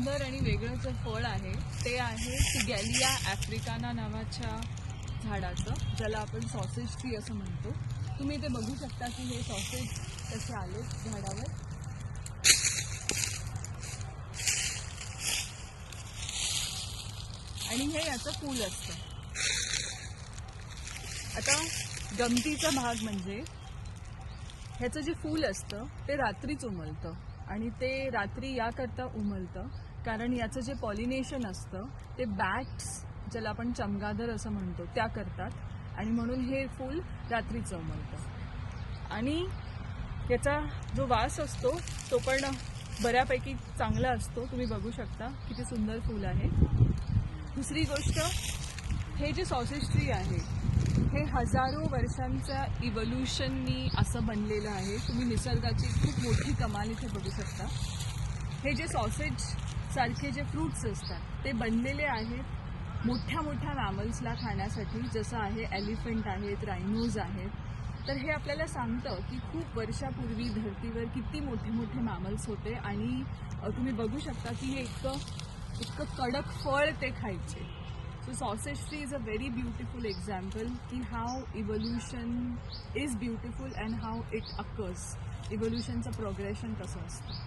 सुंदर आणि वेगळं जे फळ आहे ते आहे सिगॅलिया आफ्रिकाना नावाच्या झाडाचं, ज्याला आपण सॉसेज ट्री असं म्हणतो. तुम्ही ते बघू शकता की हे सॉसेज कसे आले झाडावर. आणि हे याचं फूल असतं. आता गमतीचा भाग म्हणजे ह्याचं जे फूल असतं ते रात्रीच उमलतं. आणि ते रात्री याकरता उमलतं कारण याचं जे पॉलिनेशन असतं ते बॅट्स, ज्याला आपण चमगादर असं म्हणतो, त्या करतात. आणि म्हणून हे फूल रात्रीचं उमलतं. आणि याचा जो वास असतो तो पण बऱ्यापैकी चांगला असतो. तुम्ही बघू शकता किती सुंदर फूल आहे. दुसरी गोष्ट, हे जे सॉसेज ट्री आहे हे हजारो वर्षांच्या इव्होल्युशननी असं बनलेलं आहे. तुम्ही निसर्गाची खूप मोठी कमाल इथे बघू शकता. हे जे सॉसेज सारखे जे फ्रूट्स असतात ते बनलेले आहेत मोठ्या मोठ्या मॅमल्सला खाण्यासाठी, जसं आहे एलिफंट आहेत, रायनोज आहेत. तर हे आपल्याला सांगतं की खूप वर्षापूर्वी धरतीवर किती मोठे मोठे मॅमल्स होते. आणि तुम्ही बघू शकता की हे इतकं कडक फळ ते खायचे. So sausage tree is a very beautiful example की how evolution is beautiful and how it occurs. Evolutionचं प्रोग्रेशन कसं असतं.